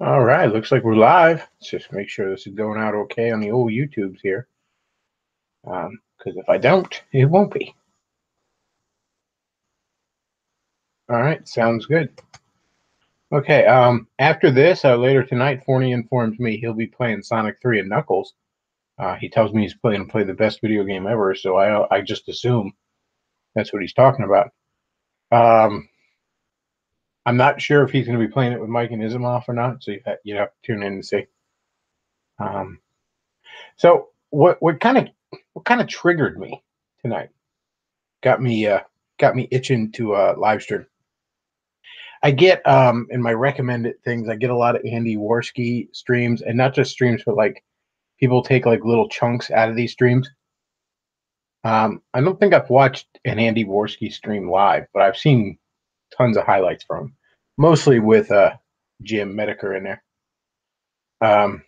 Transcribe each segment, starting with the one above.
All right, looks like we're live. Let's just make sure this is going out okay on the old YouTubes here. Because if I don't, it won't be. All right, sounds good. Okay, after this, later tonight, Forney informs me he'll be playing Sonic 3 and Knuckles. He tells me he's going to play the best video game ever, so I just assume that's what he's talking about. Um, I'm not sure if he's going to be playing it with Mike and Isimoff or not, so you'd have to tune in and see. Um, so what kind of triggered me tonight? got me uh got me itching to live stream. I get in my recommended things, I get a lot of Andy Worski streams, and not just streams, but like people take like little chunks out of these streams. I don't think I've watched an Andy Worski stream live, but I've seen tons of highlights from him, mostly with Jim Medeker in there. Um,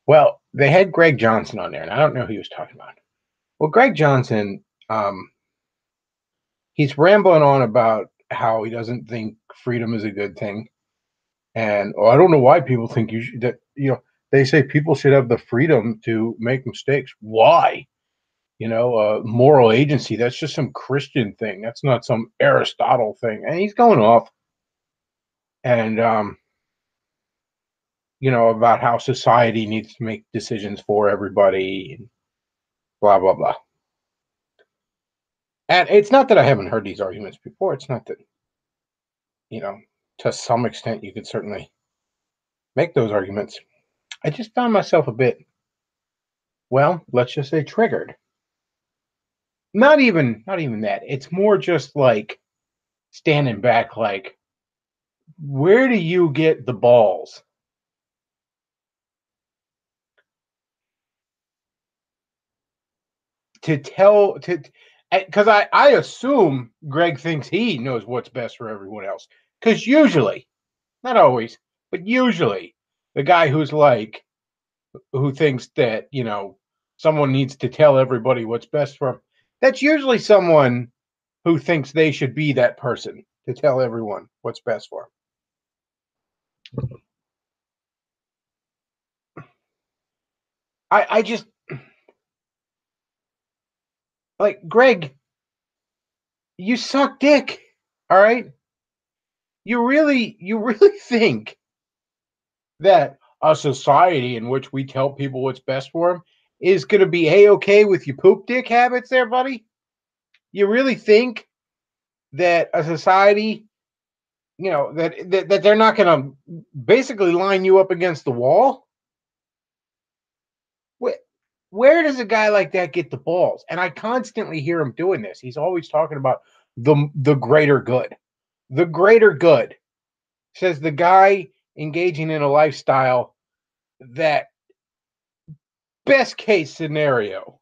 well, they had Greg Johnson on there, and I don't know who he was talking about. Well, Greg Johnson, he's rambling on about how he doesn't think freedom is a good thing. And I don't know why people think they say people should have the freedom to make mistakes. Why? Moral agency, that's just some Christian thing. That's not some Aristotle thing. And he's going off and about how society needs to make decisions for everybody and blah blah blah. And it's not that I haven't heard these arguments before. It's not that, you know, to some extent you could certainly make those arguments. I just found myself a bit, well, let's just say triggered. Not even that. It's more just like standing back, like, where do you get the balls to tell to because I assume Greg thinks he knows what's best for everyone else. Because usually, not always, but usually, the guy who thinks that, someone needs to tell everybody what's best for them, that's usually someone who thinks they should be that person to tell everyone what's best for them. I just like Greg, you suck dick. All right. You really think that a society in which we tell people what's best for them is going to be a-okay with your poop dick habits there, buddy? You really think that a society, that they're not going to basically line you up against the wall? Where does a guy like that get the balls? And I constantly hear him doing this. He's always talking about the greater good. The greater good, says the guy engaging in a lifestyle that, best case scenario,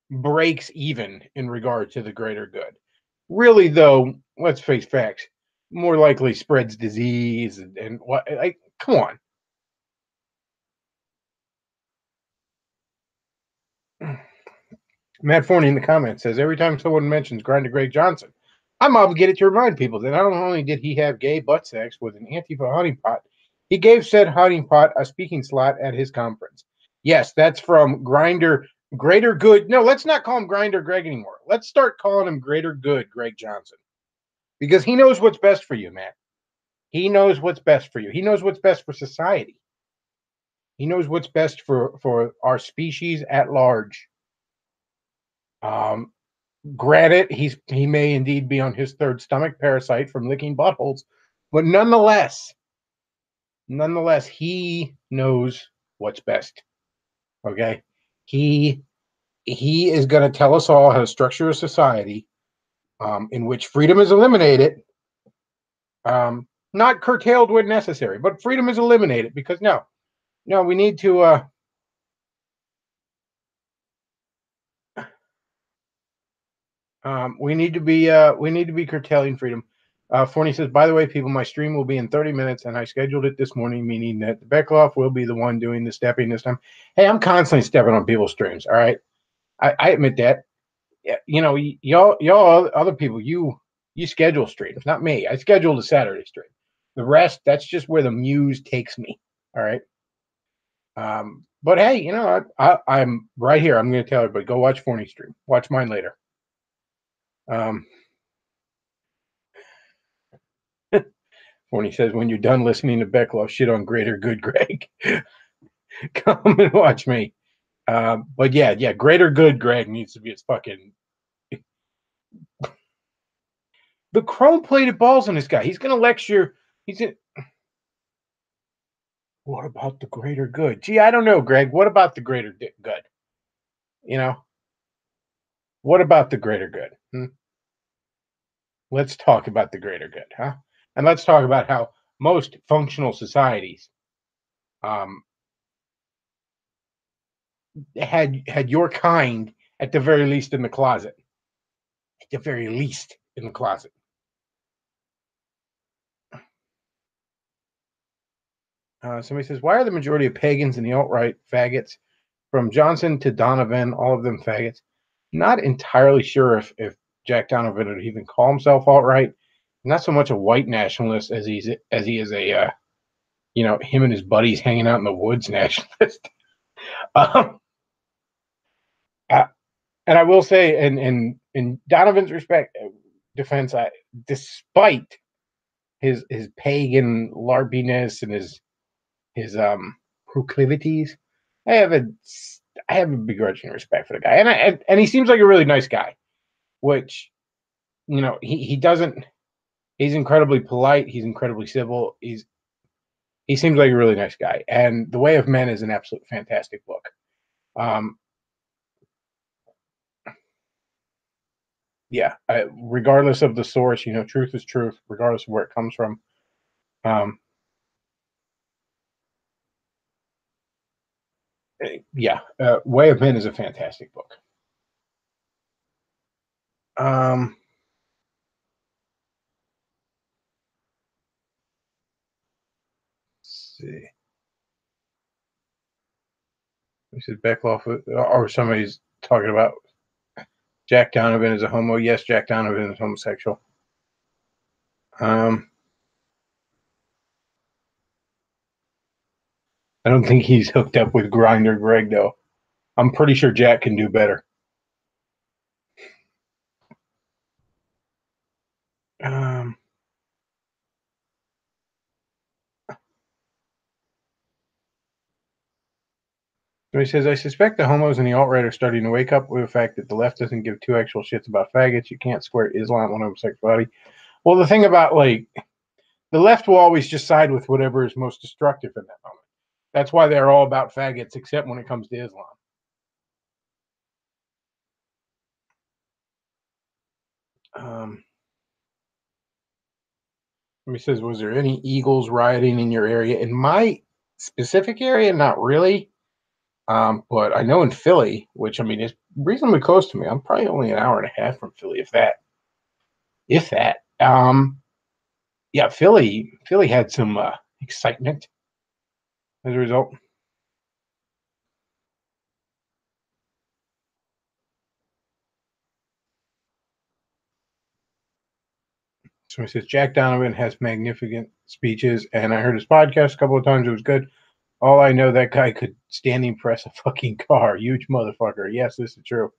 breaks even in regard to the greater good. Really, though, let's face facts, more likely spreads disease and what, like, come on. Matt Forney in the comments says, every time someone mentions Grinder Greg Johnson, I'm obligated to remind people that not only did he have gay butt sex with an Antifa honeypot, he gave said honeypot a speaking slot at his conference. Yes, that's from Grinder Greater Good. No, let's not call him Grinder Greg anymore. Let's start calling him Greater Good Greg Johnson. Because he knows what's best for you, Matt. He knows what's best for you. He knows what's best for society. He knows what's best for our species at large. Um, Granted, he may indeed be on his third stomach parasite from licking buttholes, but nonetheless, he knows what's best. Okay, he he is going to tell us all how to structure a society in which freedom is eliminated, not curtailed when necessary, but freedom is eliminated because no, we need to. We need to be curtailing freedom. Forney says, by the way, people, my stream will be in 30 minutes, and I scheduled it this morning, meaning that the Bechtloff will be the one doing the stepping this time. Hey, I'm constantly stepping on people's streams. All right, I admit that. Yeah, y'all, other people, you schedule streams, not me. I scheduled a Saturday stream. The rest, that's just where the muse takes me. All right. But hey, I'm right here. I'm going to tell everybody, go watch Forney stream. Watch mine later. Um, Forney says, when you're done listening to Bechtloff shit on Greater Good Greg, come and watch me. But yeah, Greater Good Greg needs to be his fucking the chrome-plated balls on this guy. He's going to lecture. He's in. What about the greater good? Gee, I don't know, Greg. What about the greater good? You know, what about the greater good? Let's talk about the greater good, huh? And let's talk about how most functional societies um, had your kind at the very least in the closet. At the very least in the closet. Somebody says, why are the majority of pagans and the alt-right faggots, from Johnson to Donovan, all of them faggots? Not entirely sure if Jack Donovan would even call himself alt-right. Not so much a white nationalist as he is a him and his buddies hanging out in the woods nationalist. um, uh, and I will say, in Donovan's defense, despite his pagan larpiness and his proclivities, I have a begrudging respect for the guy, and he seems like a really nice guy. Which he doesn't. He's incredibly polite. He's incredibly civil. He seems like a really nice guy. And The Way of Men is an absolute fantastic book. Um, yeah, regardless of the source, truth is truth, regardless of where it comes from. Um, yeah, Way of Men is a fantastic book. Let's see. We said Bechtloff, or somebody's talking about Jack Donovan is a homo. Yes, Jack Donovan is homosexual. I don't think he's hooked up with Grinder Greg, though. I'm pretty sure Jack can do better. So he says, I suspect the homos and the alt-right are starting to wake up with the fact that the left doesn't give two actual shits about faggots. You can't square Islam on homosexuality. Well, the thing about, the left will always just side with whatever is most destructive in that moment. That's why they're all about faggots, except when it comes to Islam. He says, was there any Eagles rioting in your area? In my specific area, not really. But I know in Philly, which is reasonably close to me. I'm probably only an hour and a half from Philly, if that. If that. Yeah, Philly had some excitement as a result. So he says Jack Donovan has magnificent speeches, and I heard his podcast a couple of times. It was good. All I know, that guy could standing press a fucking car. Huge motherfucker. Yes, this is true.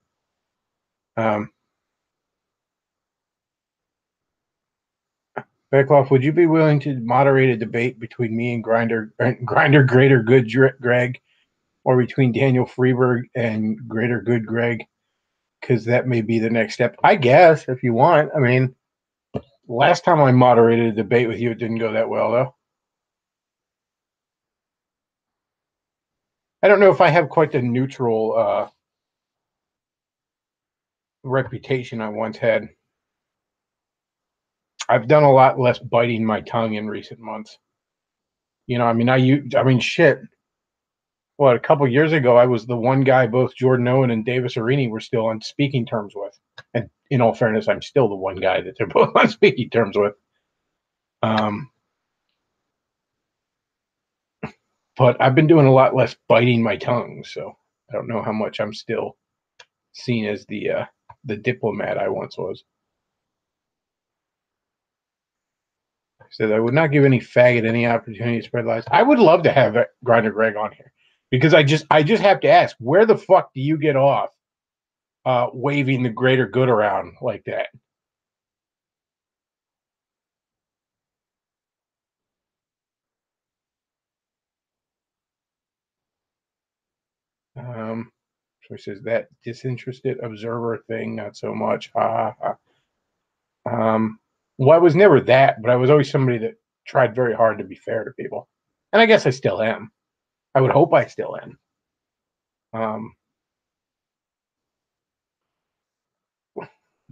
Bechtloff, would you be willing to moderate a debate between me and Grinder Greater Good Greg, or between Daniel Freeberg and Greater Good Greg? Because that may be the next step. I guess, if you want. Last time I moderated a debate with you, it didn't go that well, though. I don't know if I have quite the neutral reputation I once had. I've done a lot less biting my tongue in recent months. Shit. What, a couple years ago, I was the one guy both Jordan Owen and Davis Arini were still on speaking terms with. And in all fairness, I'm still the one guy that they're both on speaking terms with. But I've been doing a lot less biting my tongue, so I don't know how much I'm still seen as the diplomat I once was. Said I would not give any faggot any opportunity to spread lies. I would love to have Grinder Greg on here because I just have to ask, where the fuck do you get off waving the greater good around like that? So he says that disinterested observer thing, not so much. Well, I was never that, but I was always somebody that tried very hard to be fair to people, and I guess I still am. I would hope I still am. Um,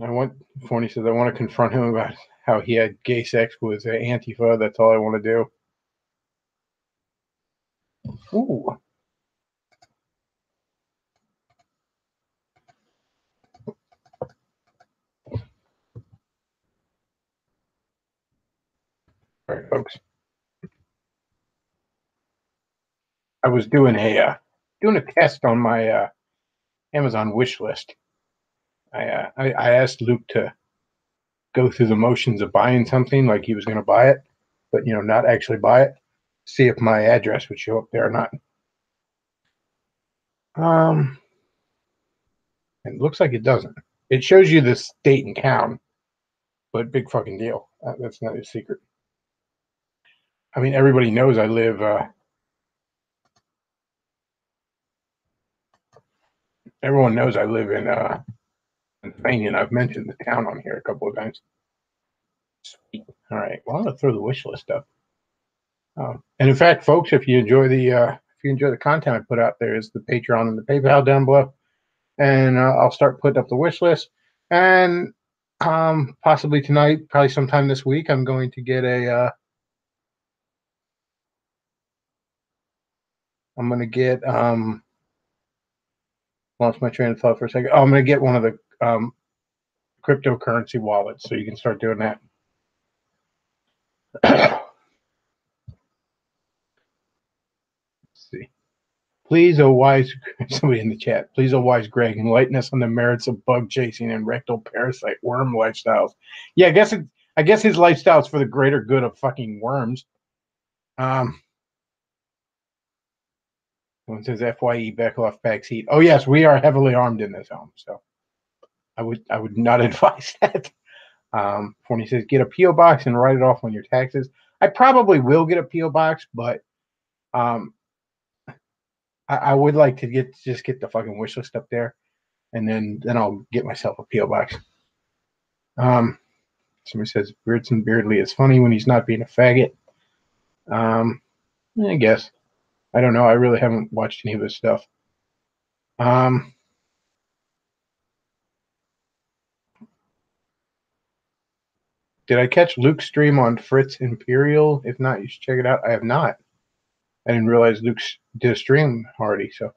I want Forney says I want to confront him about how he had gay sex with Antifa. That's all I want to do. Ooh, all right, folks. I was doing a test on my Amazon wish list. I asked Luke to go through the motions of buying something like he was going to buy it, but not actually buy it. See if my address would show up there or not. Um, it looks like it doesn't. It shows you the state and town, but big fucking deal. That's not a secret. I mean, everybody knows I live. Everyone knows I live in Pennsylvania, and I've mentioned the town on here a couple of times. Sweet. All right. Well, I'm gonna throw the wish list up. And in fact, folks, if you enjoy the content I put out, there is the Patreon and the PayPal down below, and I'll start putting up the wish list. And possibly tonight, probably sometime this week, I'm going to get a. I'm going to get lost my train of thought for a second. Oh, I'm going to get one of the cryptocurrency wallets, so you can start doing that. Let's see. Please, oh wise, somebody in the chat. Please, oh wise Greg, enlighten us on the merits of bug chasing and rectal parasite worm lifestyles. Yeah, I guess his lifestyle is for the greater good of fucking worms. One says FYE Bechtloff backseat. Oh yes, we are heavily armed in this home, so I would not advise that. Forney says get a PO box and write it off on your taxes. I probably will get a PO box, but I would like to get the fucking wish list up there, and then I'll get myself a PO box. Somebody says Beardson Beardley is funny when he's not being a faggot. I guess. I don't know. I really haven't watched any of his stuff. Did I catch Luke's stream on Fritz Imperial? If not, you should check it out. I have not. I didn't realize Luke did a stream already. So,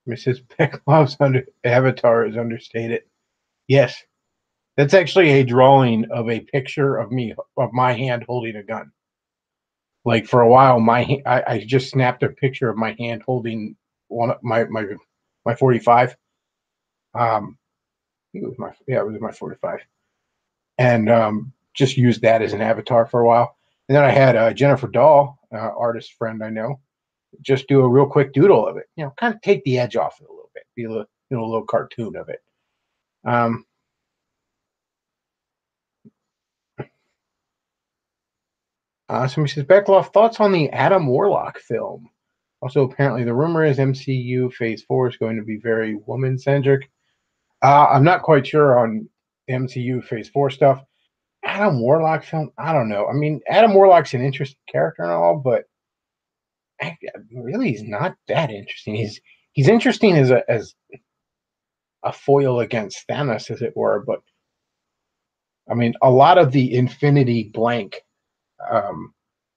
Mrs. Bechtloff's avatar is understated. Yes, that's actually a drawing of a picture of my hand holding a gun. Like for a while, I just snapped a picture of my hand holding my 45. I think it was my 45, and just used that as an avatar for a while. And then I had Jennifer Dahl, artist friend I know, just do a real quick doodle of it. Kind of take the edge off it a little bit, be a little cartoon of it. Somebody says, Bechtloff, thoughts on the Adam Warlock film? Also, apparently, the rumor is MCU Phase 4 is going to be very woman-centric. I'm not quite sure on MCU Phase 4 stuff. Adam Warlock film? I don't know. I mean, Adam Warlock's an interesting character and all, but really, he's not that interesting. He's interesting as a foil against Thanos, as it were. But I mean, a lot of the Infinity Blank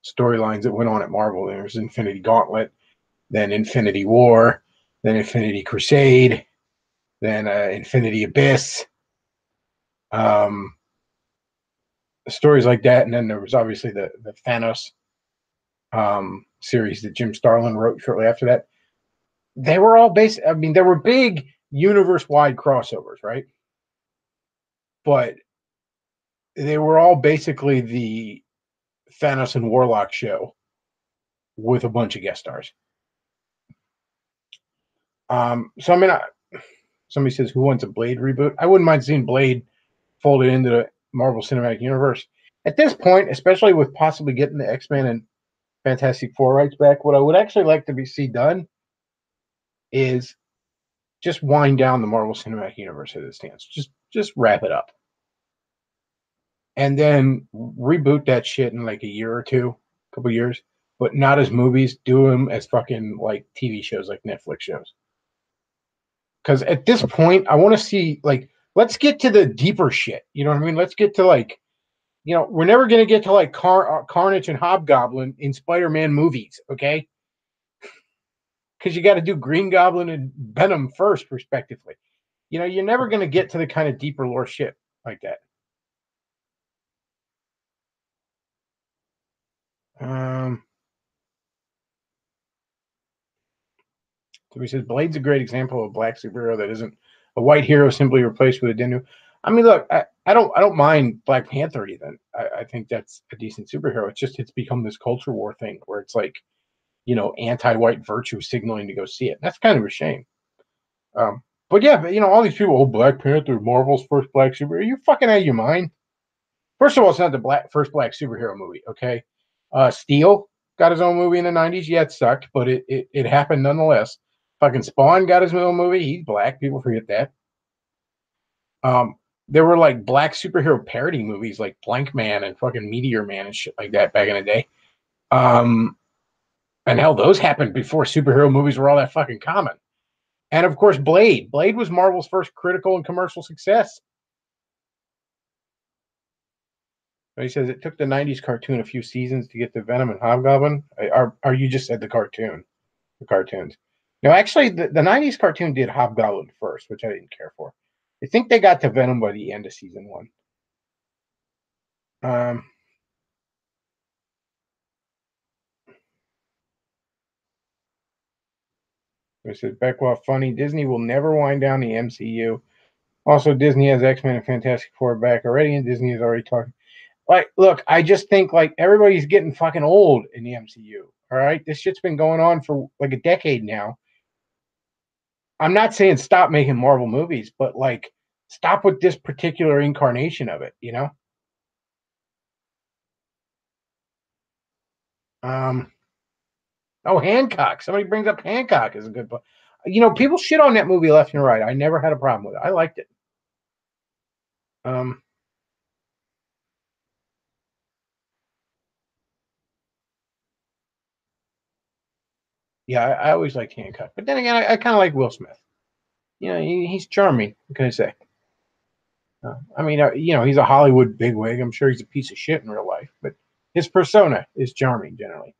storylines that went on at Marvel. There's Infinity Gauntlet, then Infinity War, then Infinity Crusade, then Infinity Abyss. Stories like that, and then there was obviously the Thanos series that Jim Starlin wrote shortly after that. They were all based. I mean, they were big universe-wide crossovers, right? But they were all basically the Thanos and Warlock show with a bunch of guest stars. So I mean, somebody says, "Who wants a Blade reboot?" I wouldn't mind seeing Blade folded into the Marvel Cinematic Universe. At this point, especially with possibly getting the X-Men and Fantastic Four rights back, what I would actually like to see done is just wind down the Marvel Cinematic Universe as it stands. Just wrap it up, and then reboot that shit in like a year or two, couple years, but not as movies. Do them as fucking like TV shows, like Netflix shows. Because at this point, I want to see like let's get to the deeper shit. You know what I mean? Let's get to like we're never gonna get to like Carnage and Hobgoblin in Spider-Man movies, okay? Because you got to do Green Goblin and Venom first, respectively. You're never gonna get to the kind of deeper lore shit like that. Um, so he says Blade's a great example of a black superhero that isn't a white hero simply replaced with a Dinu. I mean, look, I don't mind Black Panther even. I think that's a decent superhero. It's become this culture war thing where it's like anti-white virtue signaling to go see it. That's kind of a shame. But yeah, but all these people, Black Panther, Marvel's first black superhero. Are you fucking out of your mind? First of all, it's not the first black superhero movie. Okay, Steel got his own movie in the '90s. Yeah, it sucked, but it happened nonetheless. Fucking Spawn got his own movie. He's black. People forget that. Um, there were like black superhero parody movies like Blank Man and fucking Meteor Man and shit like that back in the day. Um, and hell, those happened before superhero movies were all that fucking common. And of course, Blade. Blade was Marvel's first critical and commercial success. He says it took the '90s cartoon a few seasons to get to Venom and Hobgoblin. Are you just said the cartoon? The cartoons. No, actually, the '90s cartoon did Hobgoblin first, which I didn't care for. I think they got to Venom by the end of season one. Um, he says Bechtloff funny. Disney will never wind down the MCU. Also, Disney has X-Men and Fantastic Four back already, and Disney is already talking. Like, look, I just think like everybody's getting fucking old in the MCU. All right, this shit's been going on for like a decade now. I'm not saying stop making Marvel movies, but like stop with this particular incarnation of it. Um, oh, Hancock. Somebody brings up Hancock as a good book. People shit on that movie left and right. I never had a problem with it. I liked it. Um, yeah, I always liked Hancock, but then again, I kind of like Will Smith. He's charming. What can I say? I mean, he's a Hollywood bigwig. I'm sure he's a piece of shit in real life, but his persona is charming generally.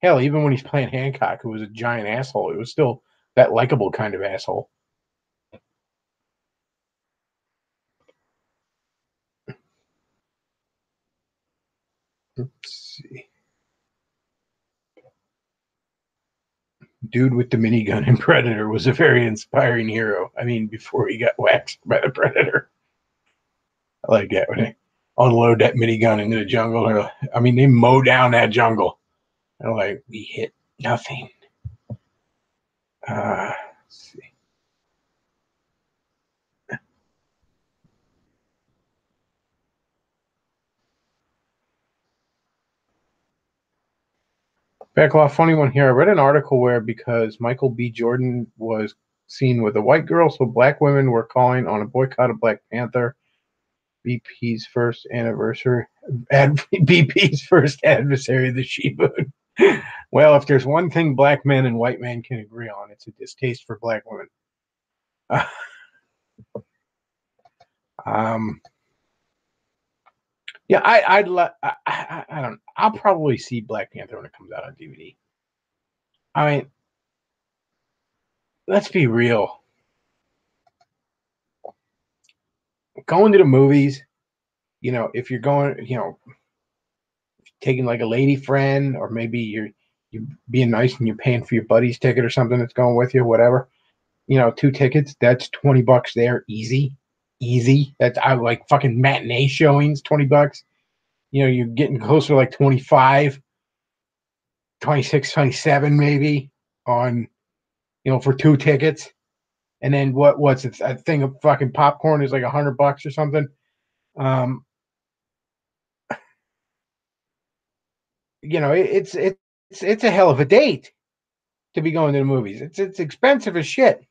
Hell, even when he's playing Hancock, who was a giant asshole, it was still that likable kind of asshole. Let's see. Dude with the minigun in Predator was a very inspiring hero. I mean, before he got waxed by the Predator. I like that when they unload that minigun into the jungle. I mean, they mow down that jungle. They're like, we hit nothing. Let's see. Bechtloff, funny one here. I read an article where because Michael B. Jordan was seen with a white girl, so black women were calling on a boycott of Black Panther. BP's first anniversary. BP's first adversary, the She-Moon. Well, if there's one thing black men and white men can agree on, it's a distaste for black women. Um, yeah, I don't. I'll probably see Black Panther when it comes out on DVD. I mean, let's be real. Going to the movies, if you're going, taking like a lady friend, or maybe you being nice and you're paying for your buddy's ticket or something that's going with you, whatever. 2 tickets, that's $20 there, easy, easy. That's I like fucking matinee showings, $20. You're getting closer to like 25, 26, 27 maybe on for 2 tickets. And then what's it? A thing of fucking popcorn is like $100 or something. It's a hell of a date to be going to the movies. It's expensive as shit.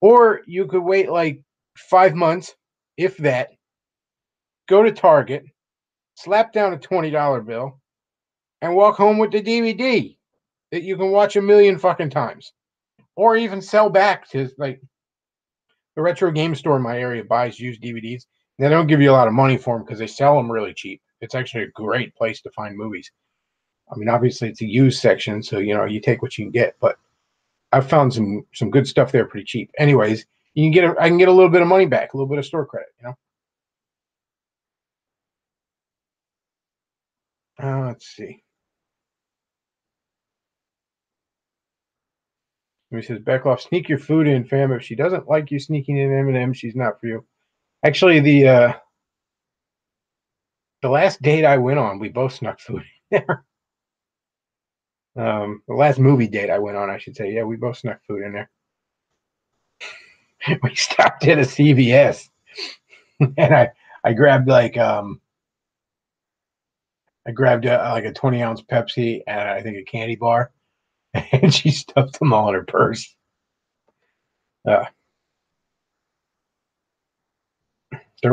Or you could wait like 5 months, if that. Go to Target, slap down a $20 bill, and walk home with the DVD that you can watch a million fucking times, or even sell back to like the retro game store in my area buys used DVDs. They don't give you a lot of money for them because they sell them really cheap. It's actually a great place to find movies. I mean, obviously it's a used section, so you take what you can get. But I've found some good stuff there pretty cheap. Anyways, I can get a little bit of money back, a little bit of store credit. Let's see. He says, Bechtloff, sneak your food in, fam. If she doesn't like you sneaking in M&M, she's not for you. Actually, the last date I went on, we both snuck food in there. The last movie date I went on, I should say. Yeah, we both snuck food in there. We stopped at a CVS, and I grabbed like a 20-ounce Pepsi and I think a candy bar, and she stuffed them all in her purse. They're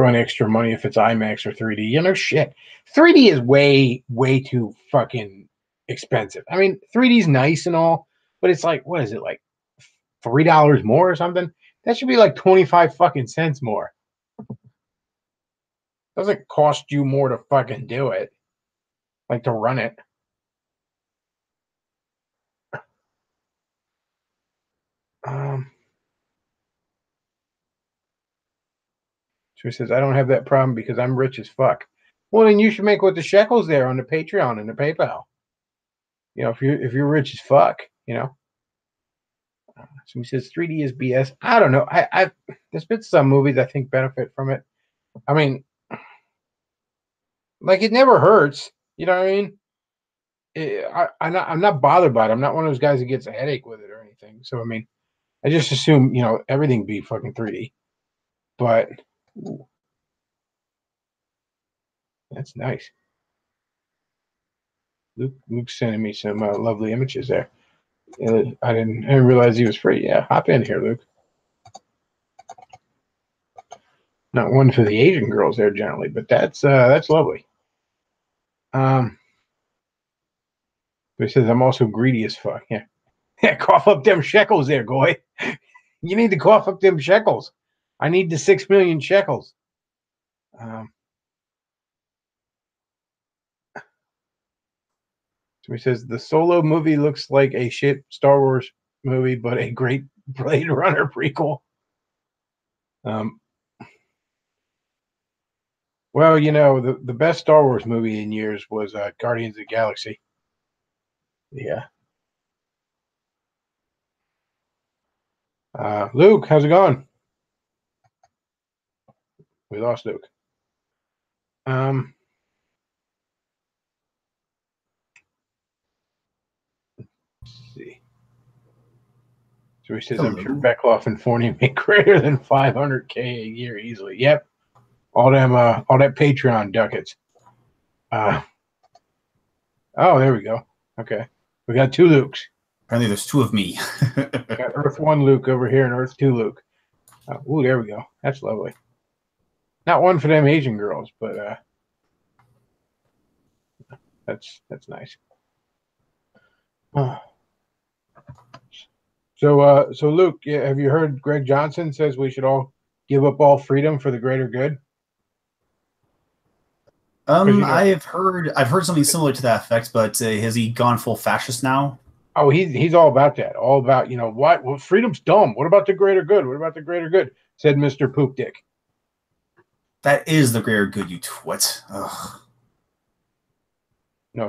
on extra money if it's IMAX or 3D. Shit. 3D is way, way too fucking expensive. I mean, 3D is nice and all, but it's like, what is it, like $3 more or something? That should be like 25 fucking cents more. Doesn't cost you more to fucking do it, like to run it. So he says, I don't have that problem because I'm rich as fuck. Well, then you should make what the shekels there on the Patreon and the PayPal. If you're rich as fuck. So he says 3D is BS. I don't know. There's been some movies I think benefit from it. I mean, like it never hurts. You know what I mean? I'm not bothered by it. I'm not one of those guys that gets a headache with it or anything. So I mean, I just assume everything be fucking 3D. But ooh, that's nice. Luke's sending me some lovely images there. I didn't realize he was free. Yeah, hop in here, Luke. Not one for the Asian girls there generally, but that's lovely. He says I'm also greedy as fuck. Yeah, yeah. Cough up them shekels there, Goy. You need to cough up them shekels. I need the 6 million shekels. So he says the Solo movie looks like a shit Star Wars movie, but a great Blade Runner prequel. Well, the best Star Wars movie in years was Guardians of the Galaxy. Yeah. Luke, how's it going? We lost Luke. Let's see. So he says, I'm sure Bechtloff and Forney make greater than 500K a year easily. Yep. All that Patreon ducats. Oh, there we go. Okay. We got 2 Lukes. Apparently there's 2 of me. Got Earth 1 Luke over here and Earth 2 Luke. Ooh, there we go. That's lovely. Not one for them Asian girls, but that's nice. So Luke, have you heard Greg Johnson says we should all give up all freedom for the greater good? I've heard something similar to that effect, but has he gone full fascist now? Oh, he's all about that. All about what? Well, freedom's dumb. What about the greater good? What about the greater good? Said Mr. Poop Dick. That is the greater good, you twit. Ugh.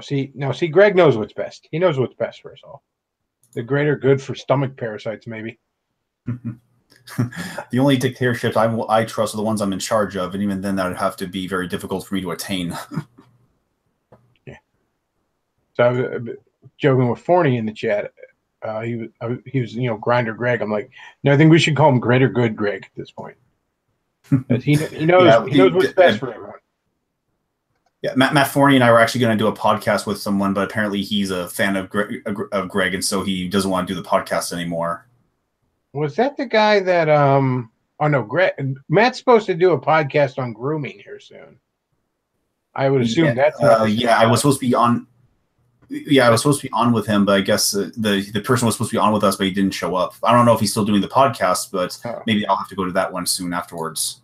See, Greg knows what's best. He knows what's best for us all. The greater good for stomach parasites, maybe. The only dictatorships I trust are the ones I'm in charge of, and even then, that would have to be very difficult for me to attain. Yeah. So I was joking with Forney in the chat. He was, Grinder Greg. I'm like, no, I think we should call him Greater Good Greg at this point. He knows what's best for everyone. Yeah, Matt Forney and I were actually going to do a podcast with someone, but apparently he's a fan of Greg, and so he doesn't want to do the podcast anymore. Was that the guy that oh no, Matt's supposed to do a podcast on grooming here soon. I would assume that's I was supposed to be on. Yeah, I was supposed to be on with him, but I guess the person was supposed to be on with us, but he didn't show up. I don't know if he's still doing the podcast, but maybe I'll have to go to that one soon afterwards.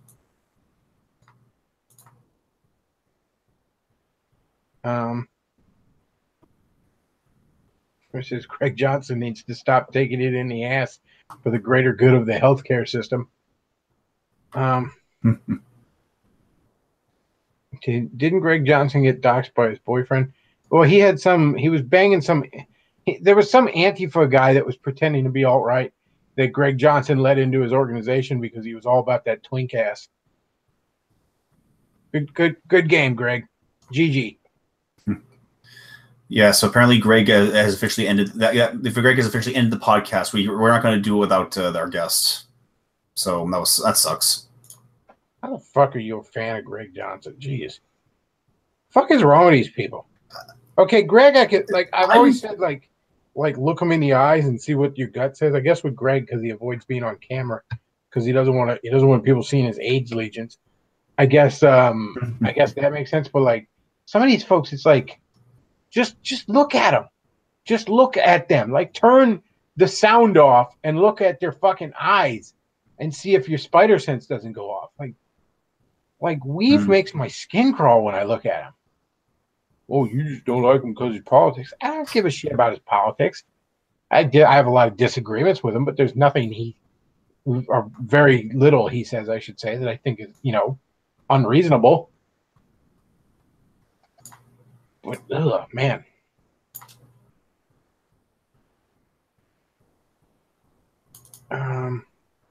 Which says Craig Johnson needs to stop taking it in the ass for the greater good of the healthcare system. Didn't Greg Johnson get doxxed by his boyfriend? Well, he was banging there was some Antifa guy that was pretending to be alt-right that Greg Johnson let into his organization because he was all about that twink ass. Good game, Greg. GG. Yeah, so apparently Greg has officially ended that. Yeah, if Greg has officially ended the podcast, we're not going to do it without our guest. So that sucks. How the fuck are you a fan of Greg Johnson? Jeez, fuck is wrong with these people? Okay, Greg, I've always said look him in the eyes and see what your gut says. I guess with Greg because he avoids being on camera because he doesn't want people seeing his age allegiance. I guess that makes sense. But some of these folks, it's like. Just look at them. Just look at them. Turn the sound off and look at their fucking eyes and see if your spider sense doesn't go off. Weave makes my skin crawl when I look at him. Oh, you just don't like him because of politics. I don't give a shit about his politics. I have a lot of disagreements with him, but there's nothing or very little he says, I should say, that I think is, unreasonable. But, man.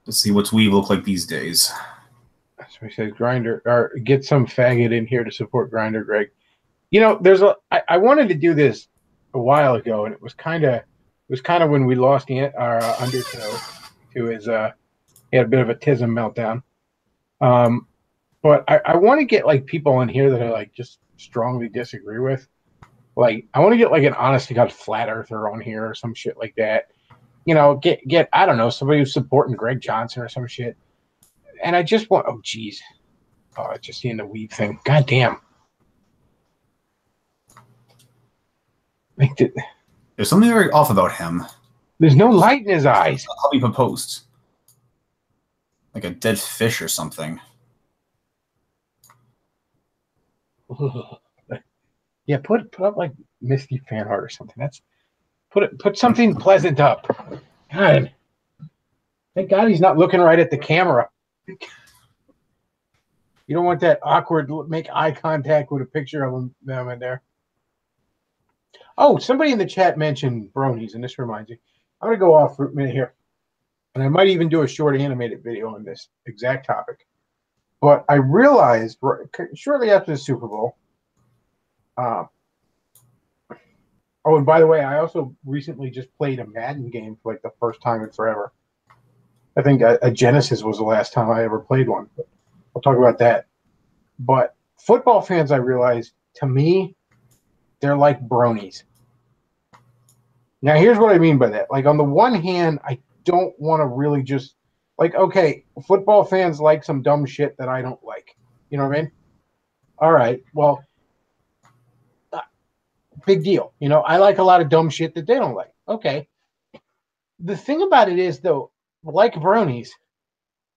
Let's see what's Weave look like these days. So he says Grinder, or get some faggot in here to support Grinder, Greg. I wanted to do this a while ago, and it was kind of when we lost our Undertow to his he had a bit of a tism meltdown. But I want to get people in here that I just strongly disagree with. I want to get an honest to God flat earther on here or some shit like that. Get I don't know, somebody who's supporting Greg Johnson or some shit. And I just want just seeing the Weave thing. God damn. There's something very off about him. There's no light in his eyes. I'll be proposed. Like a dead fish or something. Yeah, put up Misty fan art or something. Put something pleasant up. God, thank God he's not looking right at the camera. You don't want that awkward make eye contact with a picture of them in there. Oh, somebody in the chat mentioned bronies, and this reminds me. I'm gonna go off for a minute here, and I might even do a short animated video on this exact topic. But I realized shortly after the Super Bowl. Oh, and by the way, I also recently just played a Madden game for the first time in forever. I think a Genesis was the last time I ever played one. But I'll talk about that. But football fans, I realized, to me, they're like bronies. Now, here's what I mean by that. On the one hand, I don't want to really just okay, football fans like some dumb shit that I don't like. You know what I mean? All right, well, big deal. I like a lot of dumb shit that they don't like. Okay. The thing about it is, though, like bronies,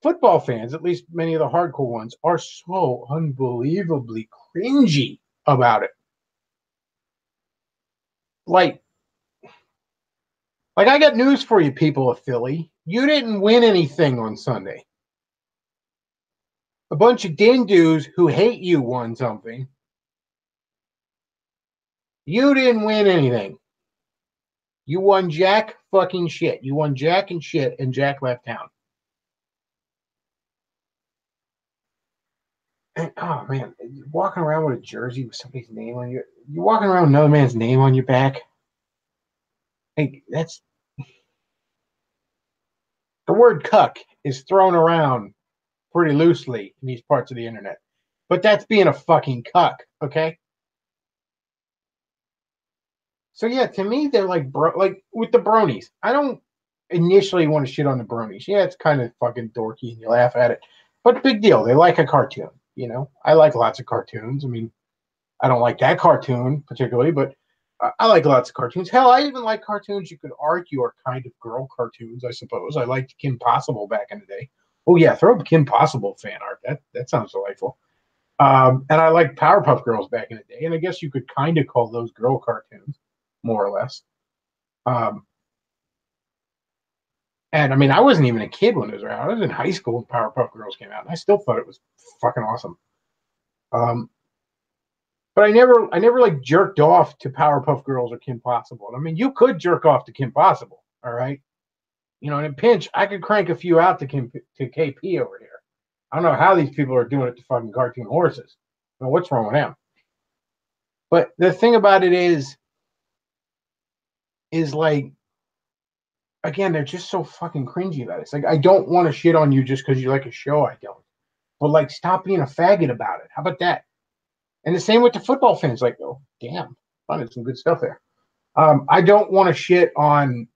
football fans, at least many of the hardcore ones, are so unbelievably cringy about it. I got news for you, people of Philly. You didn't win anything on Sunday. A bunch of dindoos who hate you won something. You didn't win anything. You won jack fucking shit. You won jack and shit, and Jack left town. And, oh man, you're walking around with a jersey with somebody's name on you. You're walking around with another man's name on your back. Hey, that's the word cuck is thrown around pretty loosely in these parts of the internet. But that's being a fucking cuck, okay? So yeah, to me they're like like with the bronies. I don't initially want to shit on the bronies. Yeah, it's kind of fucking dorky and you laugh at it. But big deal. They like a cartoon, you know. I like lots of cartoons. I mean, I don't like that cartoon particularly, but I like lots of cartoons. Hell, I even like cartoons you could argue are kind of girl cartoons, I suppose. I liked Kim Possible back in the day. Oh yeah, throw up Kim Possible fan art. That sounds delightful. And I liked Powerpuff Girls back in the day, and I guess you could kind of call those girl cartoons, more or less. Um, and I mean, I wasn't even a kid when those were out. I was in high school when Powerpuff Girls came out, and I still thought it was fucking awesome. Um, but I never like jerked off to Powerpuff Girls or Kim Possible. I mean, you could jerk off to Kim Possible, all right? You know, in a pinch, I could crank a few out to KP over here. I don't know how these people are doing it to fucking cartoon horses. I don't know what's wrong with them. But the thing about it is like, again, they're just so fucking cringy about it. It's like, I don't want to shit on you just because you like a show. I don't. But like, stop being a faggot about it. How about that? And the same with the football fans. Like, oh, damn, finding some good stuff there. I don't want to shit on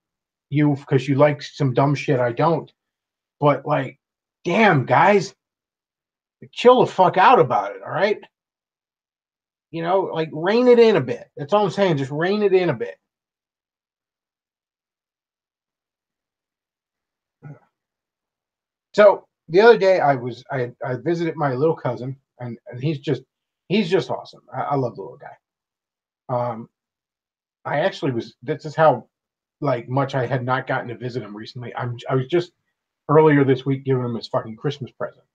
you because you like some dumb shit. I don't. But like, damn, guys, chill the fuck out about it. All right. You know, like rein it in a bit. That's all I'm saying. Just rein it in a bit. So the other day I visited my little cousin and he's just awesome. I love the little guy. Um, I actually was this is how like much I had not gotten to visit him recently. I was just earlier this week giving him his fucking Christmas present,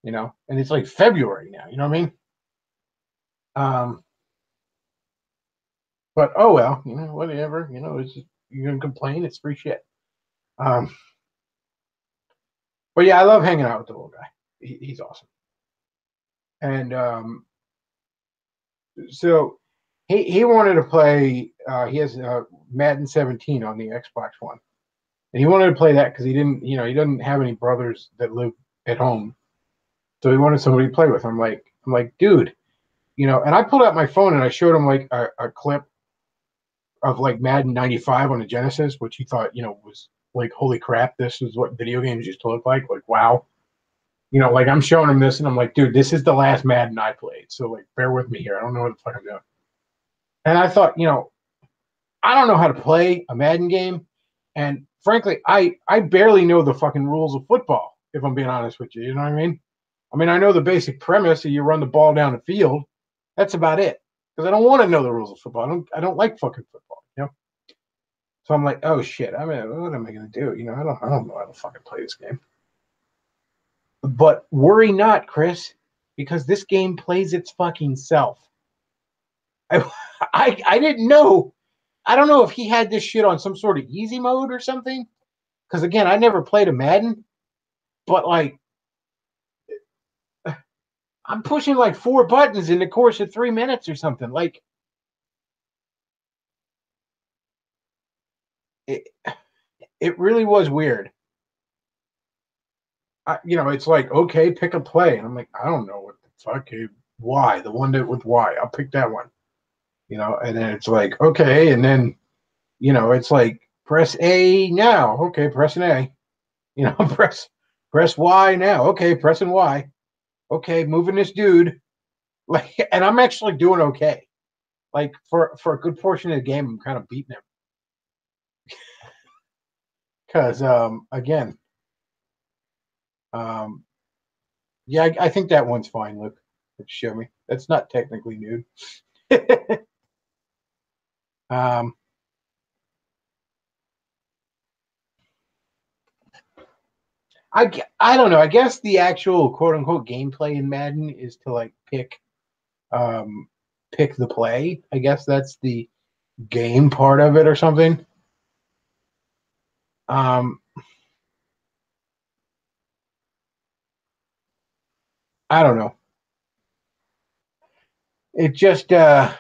you know, and it's like February now. You know what I mean? Um, but oh well, you know, whatever. You know, it's just, you're gonna complain. It's free shit. Um, but yeah, I love hanging out with the little guy. He's awesome. And so he wanted to play. He has Madden 17 on the Xbox One, and he wanted to play that because he doesn't have any brothers that live at home, so he wanted somebody to play with. I'm like, dude, you know. And I pulled out my phone and I showed him like a clip of like Madden 95 on the Genesis, which he thought, you know, was like, holy crap, this is what video games used to look like. Like, wow. You know, like I'm showing him this and I'm like, dude, this is the last Madden I played. So like, bear with me here. I don't know what the fuck I'm doing. And I thought, you know, I don't know how to play a Madden game. And frankly, I barely know the fucking rules of football, if I'm being honest with you. You know what I mean? I mean, I know the basic premise that you run the ball down the field. That's about it. Because I don't want to know the rules of football. I don't like fucking football, you know? So I'm like, oh shit. I mean, what am I gonna do? You know, I don't know how to fucking play this game. But worry not, Chris, because this game plays its fucking self. I, I didn't know. I don't know if he had this shit on some sort of easy mode or something. Because again, I never played a Madden, but like I'm pushing like 4 buttons in the course of 3 minutes or something. Like it, it really was weird. You know, it's like, okay, pick a play, and I'm like, I don't know what the fuck. Why the one that with why? I'll pick that one. You know, and then it's like, okay, and then you know, it's like press A now. Okay, press an A. You know, press Y now. Okay, pressing Y. Okay, moving this dude. Like, and I'm actually doing okay. Like for a good portion of the game, I'm kind of beating him because again, um, yeah, I think that one's fine. Look, show me. That's not technically nude. um, I don't know. I guess the actual quote unquote gameplay in Madden is to like pick pick the play. I guess that's the game part of it or something. I don't know. It just somebody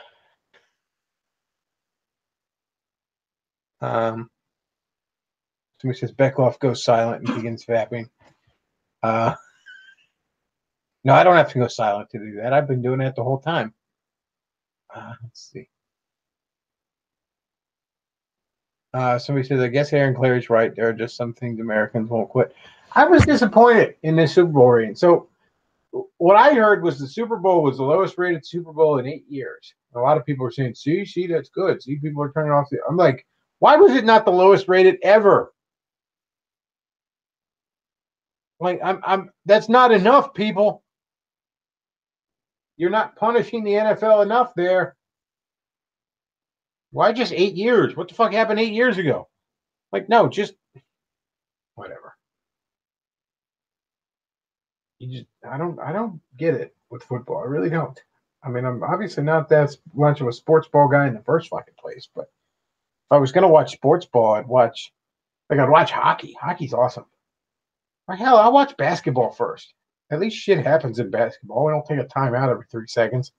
says Bechtloff goes silent and begins vapping. No, I don't have to go silent to do that. I've been doing that the whole time. Let's see. Somebody says, I guess Aaron Clary's right. There are just some things Americans won't quit. I was disappointed in this Super Bowl rating. So what I heard was the Super Bowl was the lowest rated Super Bowl in 8 years. A lot of people are saying, see, that's good. See, people are turning off. I'm like, why was it not the lowest rated ever? Like, that's not enough, people. You're not punishing the NFL enough there. Why just 8 years? What the fuck happened 8 years ago? Like, no, just whatever. I don't get it with football. I really don't. I mean, I'm obviously not that much of a sports ball guy in the first fucking place, but if I was gonna watch sports ball, I'd watch hockey. Hockey's awesome. Or hell, I'll watch basketball first. At least shit happens in basketball. We don't take a timeout every 3 seconds.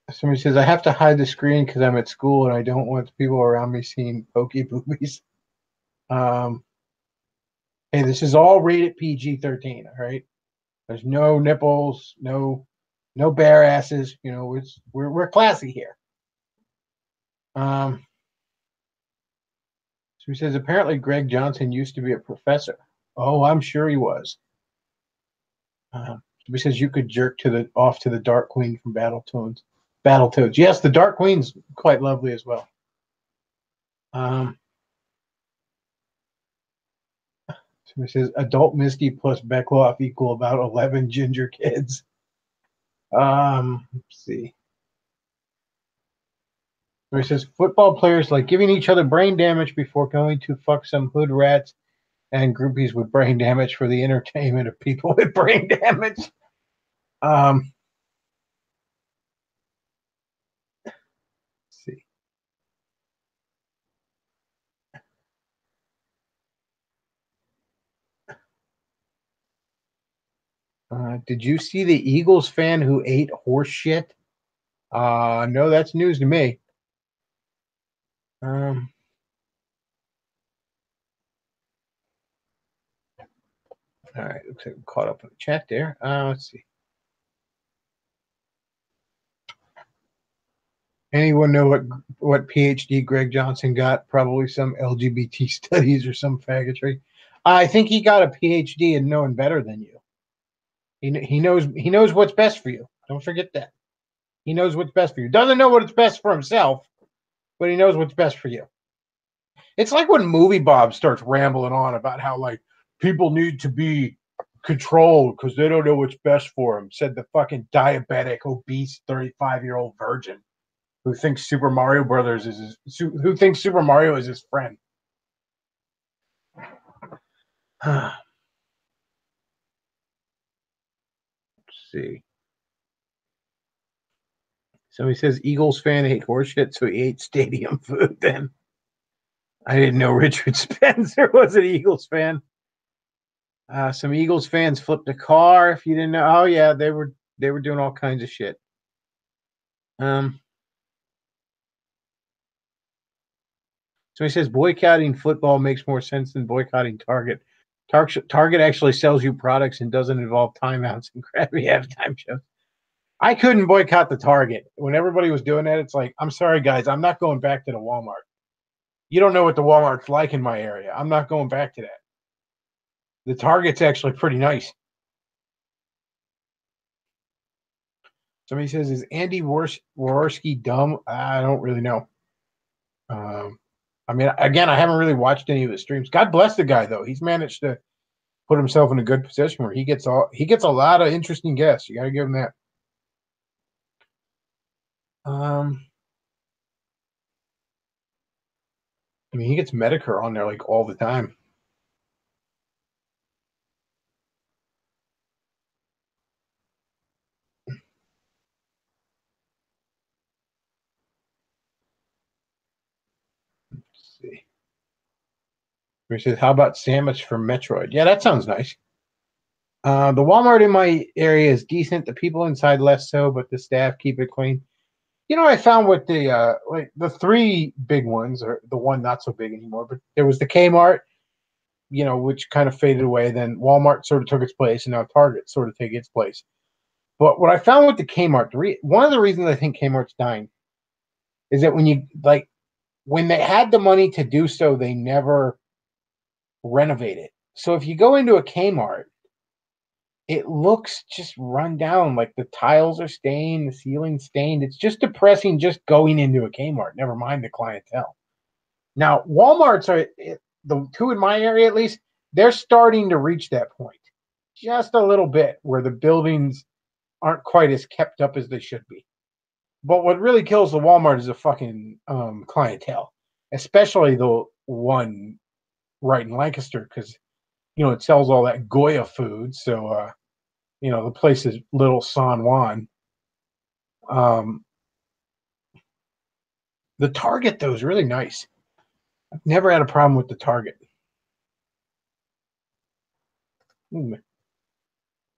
Somebody says, I have to hide the screen because I'm at school and I don't want the people around me seeing pokey boobies. Hey, this is all rated PG-13, all right? There's no nipples, no bare asses. You know, we're classy here. So he says, apparently Greg Johnson used to be a professor. Oh, I'm sure he was. He says you could jerk off to the Dark Queen from Battletoads. Yes, the Dark Queen's quite lovely as well. So he says adult Misty plus Bechtloff equal about 11 ginger kids. Let's see. So he says football players like giving each other brain damage before going to fuck some hood rats and groupies with brain damage for the entertainment of people with brain damage. Let's see. Did you see the Eagles fan who ate horse shit? No, that's news to me. All right, looks like I'm caught up in the chat there. Let's see. Anyone know what PhD Greg Johnson got? Probably some LGBT studies or some faggotry. I think he got a PhD in knowing better than you. He knows what's best for you. Don't forget that. He knows what's best for you. Doesn't know what's best for himself, but he knows what's best for you. It's like when Movie Bob starts rambling on about how like people need to be controlled because they don't know what's best for them. Said the fucking diabetic, obese, 35-year-old virgin who thinks Super Mario Brothers is who thinks Super Mario is his friend. Let's see. So he says Eagles fan ate horseshit, so he ate stadium food. Then I didn't know Richard Spencer was an Eagles fan. Some Eagles fans flipped a car. If you didn't know, oh yeah, they were doing all kinds of shit. So he says boycotting football makes more sense than boycotting Target. Target actually sells you products and doesn't involve timeouts and crappy halftime shows. I couldn't boycott the Target. When everybody was doing that, it's like, I'm sorry, guys, I'm not going back to the Walmart. You don't know what the Walmart's like in my area. I'm not going back to that. The Target's actually pretty nice. Somebody says, is Andy Worski dumb? I don't really know. I mean, again, I haven't really watched any of his streams. God bless the guy, though. He's managed to put himself in a good position where he gets a lot of interesting guests. You got to give him that. I mean, he gets Medicare on there like all the time. Let's see. He says, how about Samus from Metroid? Yeah, that sounds nice. The Walmart in my area is decent. The people inside less so, but the staff keep it clean. I found with the like the three big ones, or the one not so big anymore, but there was the Kmart, which kind of faded away. Then Walmart sort of took its place, and now Target sort of take its place. But what I found with the Kmart, one of the reasons I think Kmart's dying is that when they had the money to do so, they never renovate it. So if you go into a Kmart, it looks just run down. Like the tiles are stained, the ceiling's stained. It's just depressing just going into a Kmart, never mind the clientele. Now, Walmarts are, the two in my area at least, they're starting to reach that point just a little bit where the buildings aren't quite as kept up as they should be. But what really kills the Walmart is the fucking clientele, especially the one right in Lancaster, because it sells all that Goya food. So the place is Little San Juan. The Target though is really nice. I've never had a problem with the Target.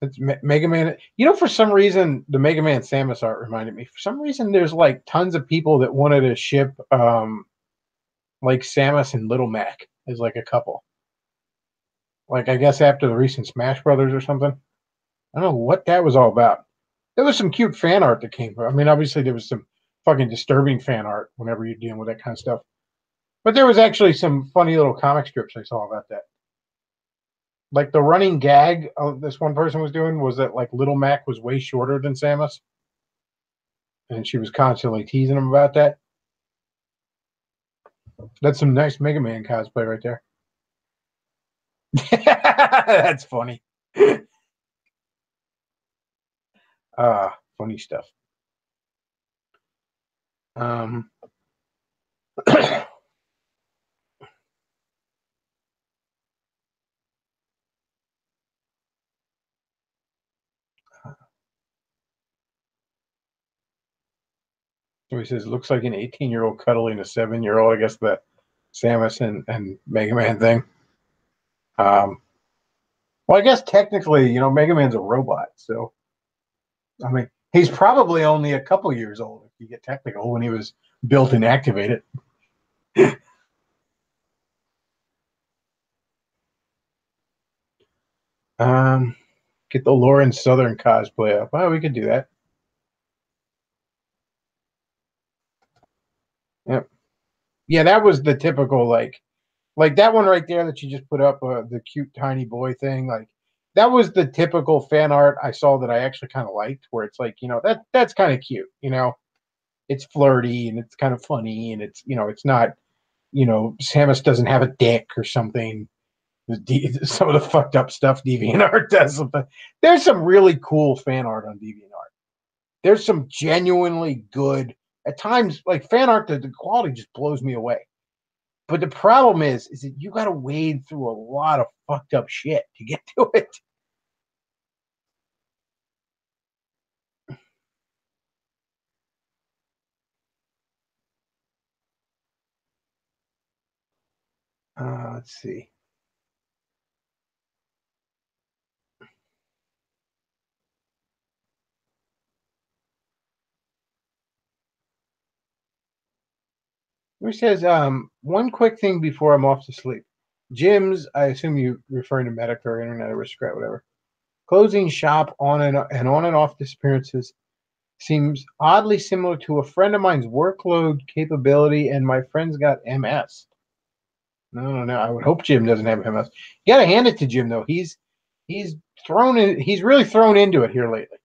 It's Mega Man. For some reason, the Mega Man Samus art reminded me. For some reason, there's like tons of people that wanted to ship like Samus and Little Mac as like a couple. Like I guess after the recent Smash Brothers or something. I don't know what that was all about. There was some cute fan art that came from. I mean, obviously there was some fucking disturbing fan art whenever you're dealing with that kind of stuff. But there was actually some funny little comic strips I saw about that. Like the running gag this one person was doing was that like Little Mac was way shorter than Samus, and she was constantly teasing him about that. That's some nice Mega Man cosplay right there. That's funny. Funny stuff. So he says, looks like an 18-year-old cuddling a 7-year-old. I guess the Samus and Mega Man thing. Well, I guess technically, Mega Man's a robot. So, I mean, he's probably only a couple years old, if you get technical, when he was built and activated. Get the Lauren Southern cosplay up. Well, we could do that. Yep. Yeah, that was the typical like that one right there that you just put up, the cute tiny boy thing. Like that was the typical fan art I saw that I actually kind of liked, where it's like that's kind of cute. It's flirty and it's kind of funny and it's not Samus doesn't have a dick or something. Some of the fucked up stuff DeviantArt does. There's some really cool fan art on DeviantArt. There's some genuinely good, at times, like fan art, the quality just blows me away. But the problem is that you got to wade through a lot of fucked up shit to get to it. Let's see. Who says, one quick thing before I'm off to sleep. Gyms, I assume you're referring to Medic or Internet Aristocrat, whatever. Closing shop on and off disappearances seems oddly similar to a friend of mine's workload capability, and my friend's got MS. No. I would hope Jim doesn't have MS. You got to hand it to Jim though. He's thrown in. He's really thrown into it here lately.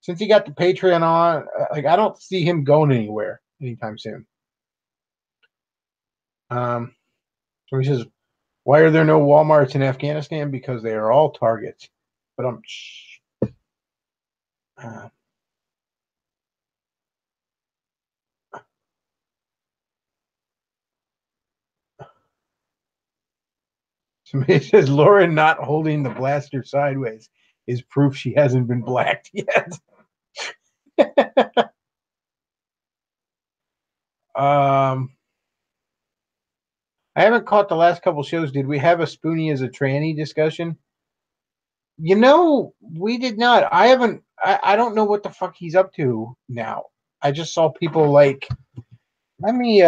Since he got the Patreon on, like I don't see him going anywhere anytime soon. So he says, "Why are there no WalMarts in Afghanistan? Because they are all targets." But somebody says Lauren not holding the blaster sideways is proof she hasn't been blacked yet. I haven't caught the last couple shows. Did we have a Spoonie as a tranny discussion? We did not. I haven't. I don't know what the fuck he's up to now. I just saw people like. Let me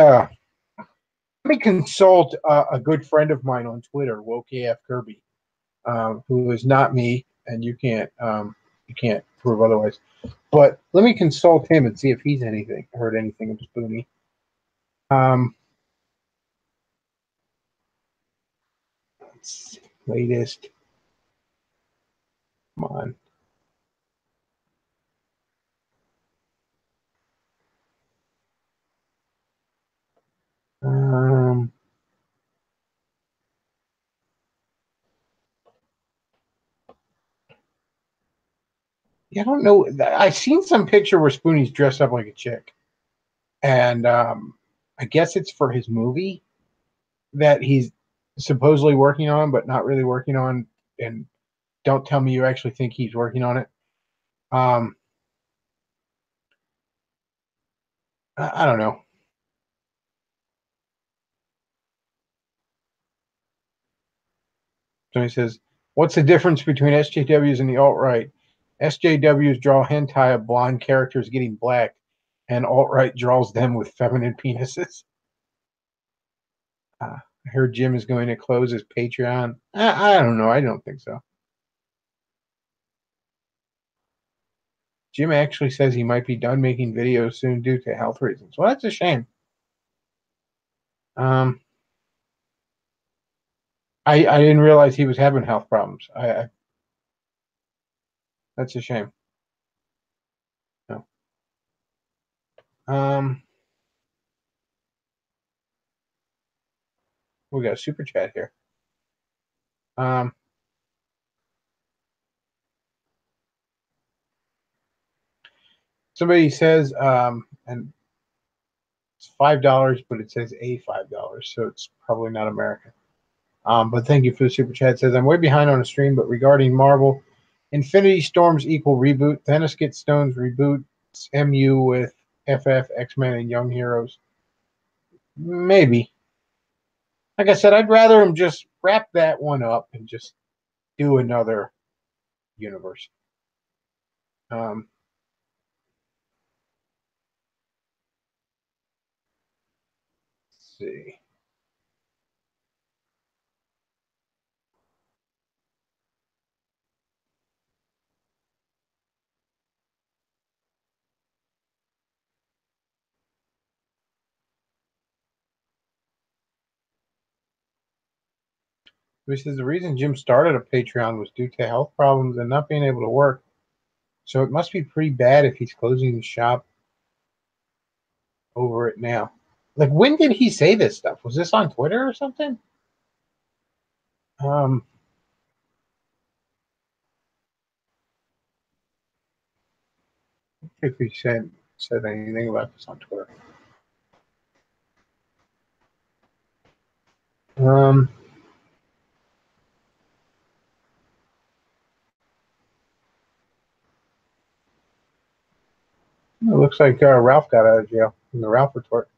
consult a good friend of mine on Twitter, WokeAF Kirby, who is not me, and you can't prove otherwise. But let me consult him and see if he's heard anything of Spoonie. Let's see, latest. Come on. Yeah, I don't know. I've seen some picture where Spoonie's dressed up like a chick, and I guess it's for his movie that he's supposedly working on, but not really working on. And don't tell me you actually think he's working on it. Um, I don't know. So he says, "What's the difference between SJWs and the alt right? SJWs draw hentai of blonde characters getting black, and alt right draws them with feminine penises." I heard Jim is going to close his Patreon. I don't know. I don't think so. Jim actually says he might be done making videos soon due to health reasons. Well, that's a shame. Um, I didn't realize he was having health problems. That's a shame. No. We got a super chat here. Somebody says, and it's $5, but it says a $5, so it's probably not American. But thank you for the super chat. It says, I'm way behind on a stream, but regarding Marvel, Infinity Storms equal reboot. Thanos gets Stones reboots MU with FF, X-Men, and Young Heroes. Maybe. Like I said, I'd rather him just wrap that one up and just do another universe. Let's see. He says the reason Jim started a Patreon was due to health problems and not being able to work. So it must be pretty bad if he's closing the shop over it now. Like, when did he say this stuff? Was this on Twitter or something? If he said anything about this on Twitter. It looks like Ralph got out of jail in the Ralph report.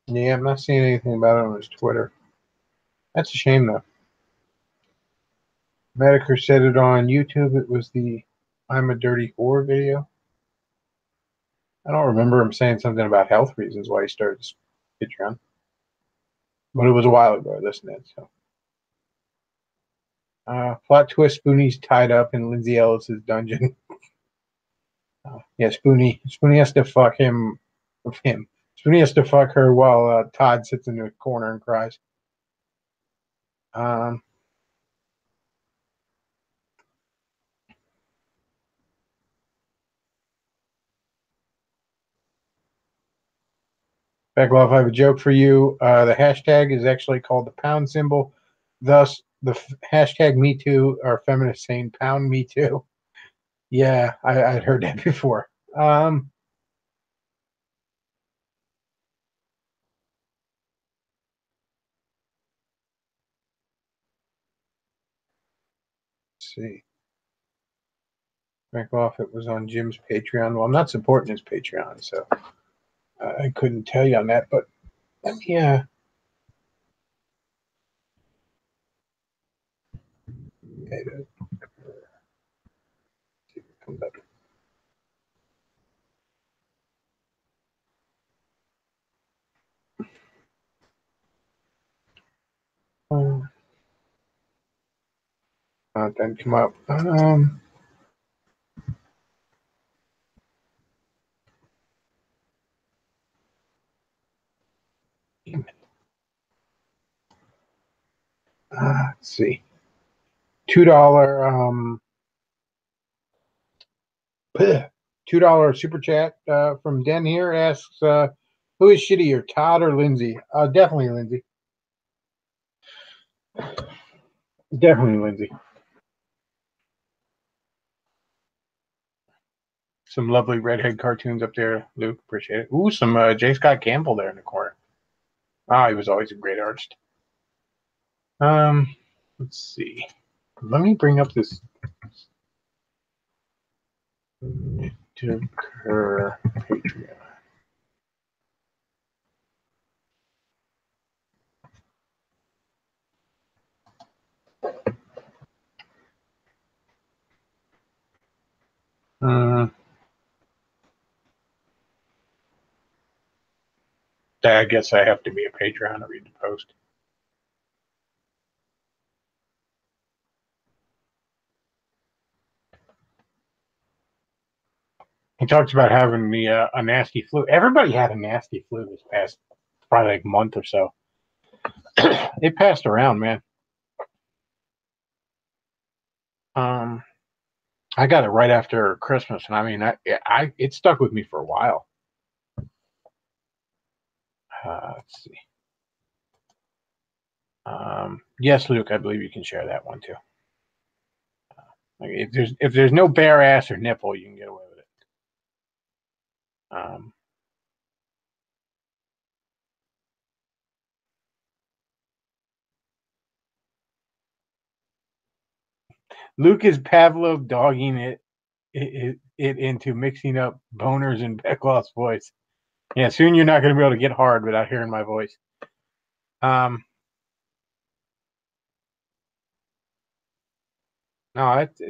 Yeah, I'm not seeing anything about it on his Twitter. That's a shame, though. Medicare said it on YouTube. It was the I'm a Dirty Whore video. I don't remember him saying something about health reasons why he started his Patreon. But it was a while ago, listening to it, so. Plot twist, Spoonie's tied up in Lindsay Ellis's dungeon. Yeah, Spoonie has to fuck him. Spoonie has to fuck her while Todd sits in the corner and cries. Bechtloff, I have a joke for you. The hashtag is actually called the pound symbol. Thus, the hashtag Me Too are feminists saying pound Me Too. Yeah, I'd heard that before. Let's see. Bechtloff, it was on Jim's Patreon. Well, I'm not supporting his Patreon, so I couldn't tell you on that. But yeah, okay, comes up. Then come up. Let's see. $2 $2 super chat from Den here asks who is shittier, Todd or Lindsay? Definitely Lindsay. Definitely Lindsay. Some lovely redhead cartoons up there, Luke. Appreciate it. Ooh, some J. Scott Campbell there in the corner. He was always a great artist. Let's see. Let me bring up this to her Patreon. I guess I have to be a Patreon to read the post. He talks about having a nasty flu. Everybody had a nasty flu this past probably like month or so. It passed around, man. I got it right after Christmas, and I mean, it stuck with me for a while. Let's see. Yes, Luke, I believe you can share that one too. Like if there's no bare ass or nipple, you can get away with it. Luke is Pavlov dogging it into mixing up boners and Bechtloff's voice. Yeah, soon you're not going to be able to get hard without hearing my voice. No,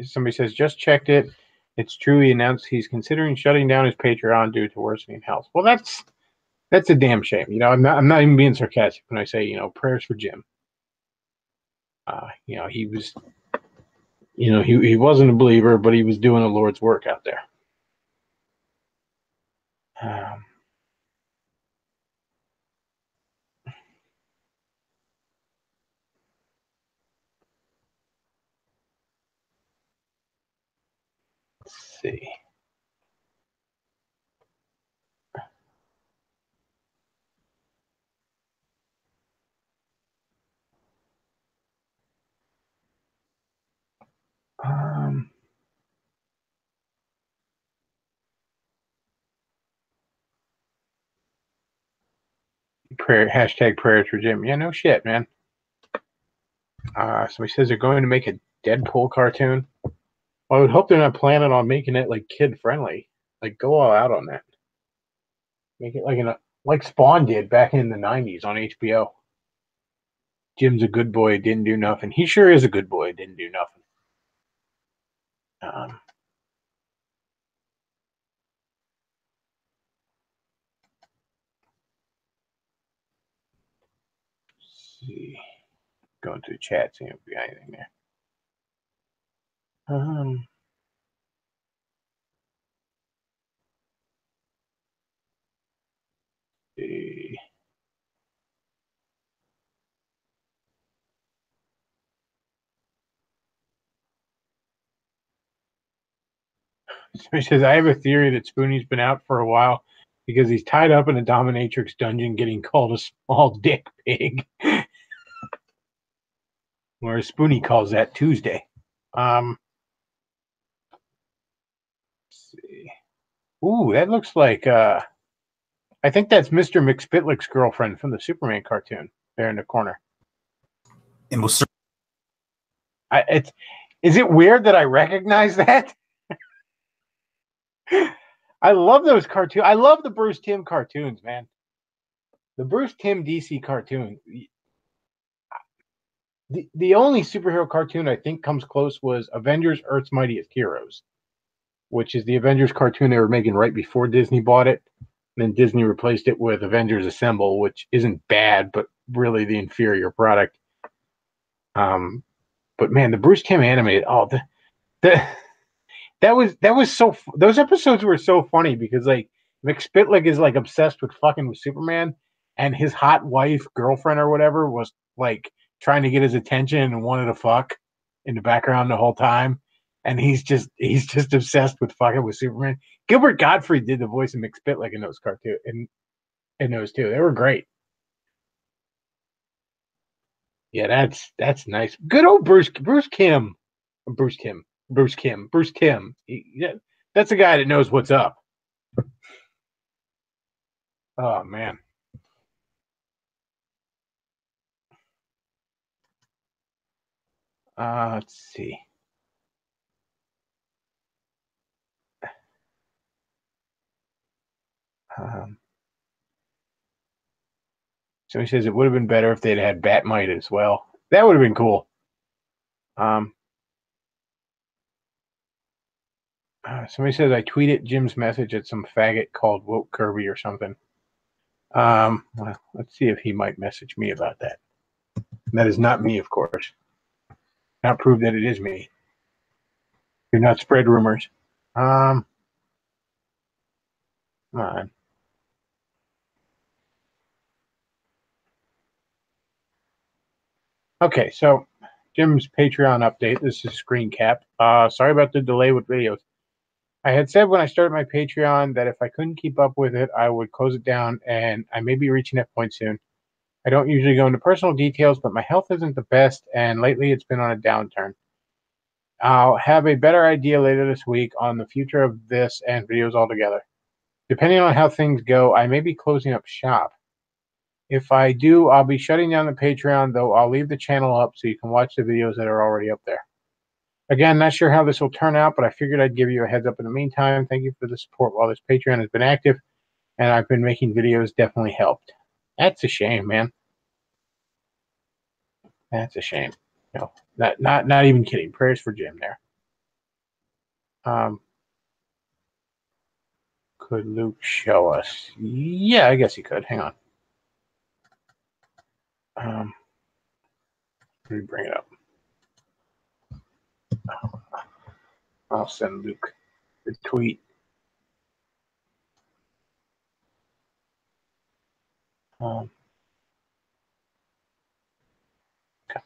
somebody says just checked it. It's true. He announced he's considering shutting down his Patreon due to worsening health. Well, that's a damn shame. You know, I'm not even being sarcastic when I say, you know, prayers for Jim. You know, he was, you know, he wasn't a believer, but he was doing the Lord's work out there. Let's see. Hashtag prayers for Jim. Yeah, no shit, man. Somebody says they're going to make a Deadpool cartoon. Well, I would hope they're not planning on making it like kid friendly. Like go all out on that. Make it like Spawn did back in the '90s on HBO. Jim's a good boy, didn't do nothing. He sure is a good boy, didn't do nothing. Let's see. Going to the chat, seeing if we got anything there. See. Somebody says, I have a theory that Spoonie's been out for a while because he's tied up in a dominatrix dungeon getting called a small dick pig. Whereas Spoonie calls that Tuesday. see. Ooh, that looks like I think that's Mr. McSpitlick's girlfriend from the Superman cartoon there in the corner. And most Is it weird that I recognize that? I love those cartoons. I love the Bruce Timm cartoons, man. The Bruce Timm DC cartoon. The only superhero cartoon I think comes close was Avengers Earth's Mightiest Heroes, which is the Avengers cartoon they were making right before Disney bought it. And then Disney replaced it with Avengers Assemble, which isn't bad, but really the inferior product. But man, the Bruce Timm animated, the that was so, those episodes were so funny because like McSpitlick is like obsessed with fucking with Superman, and his hot wife, girlfriend or whatever was like trying to get his attention and wanted to fuck in the background the whole time. And he's just obsessed with fucking with Superman. Gilbert Gottfried did the voice of McSpitlick in those cartoons, in those two. They were great. Yeah, that's nice. Good old Bruce Kim. Bruce Kim. Bruce Kim. Bruce Kim. Yeah, that's a guy that knows what's up. Oh man. Let's see. Um, so he says it would have been better if they'd had Batmite as well. That would have been cool. Somebody says I tweeted Jim's message at some faggot called Woke Kirby or something. Well, let's see if he might message me about that. That is not me, of course. Not prove that it is me. Do not spread rumors. Come on. Okay, so Jim's Patreon update. This is screen cap. Sorry about the delay with videos. I had said when I started my Patreon that if I couldn't keep up with it, I would close it down, and I may be reaching that point soon. I don't usually go into personal details, but my health isn't the best, and lately it's been on a downturn. I'll have a better idea later this week on the future of this and videos altogether. Depending on how things go, I may be closing up shop. If I do, I'll be shutting down the Patreon, though I'll leave the channel up so you can watch the videos that are already up there. Again, not sure how this will turn out, but I figured I'd give you a heads up in the meantime. Thank you for the support while this Patreon has been active, and I've been making videos. Definitely helped. That's a shame, man. That's a shame. No, not even kidding. Prayers for Jim there. Could Luke show us? Yeah, I guess he could. Hang on. Let me bring it up. I'll send Luke the tweet. Come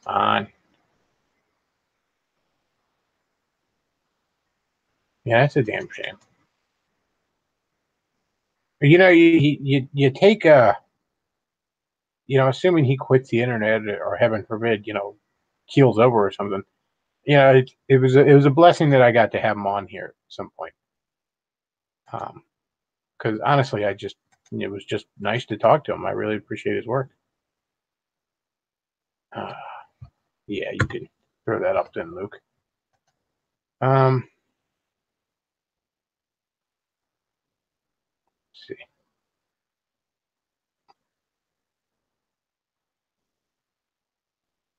on. Yeah, that's a damn shame. You know, you take a, you know, assuming he quits the internet or heaven forbid, you know, keels over or something. You know, it was a blessing that I got to have him on here at some point. Because honestly, it was just nice to talk to him. I really appreciate his work. Yeah, you can throw that up then, Luke. Let's see.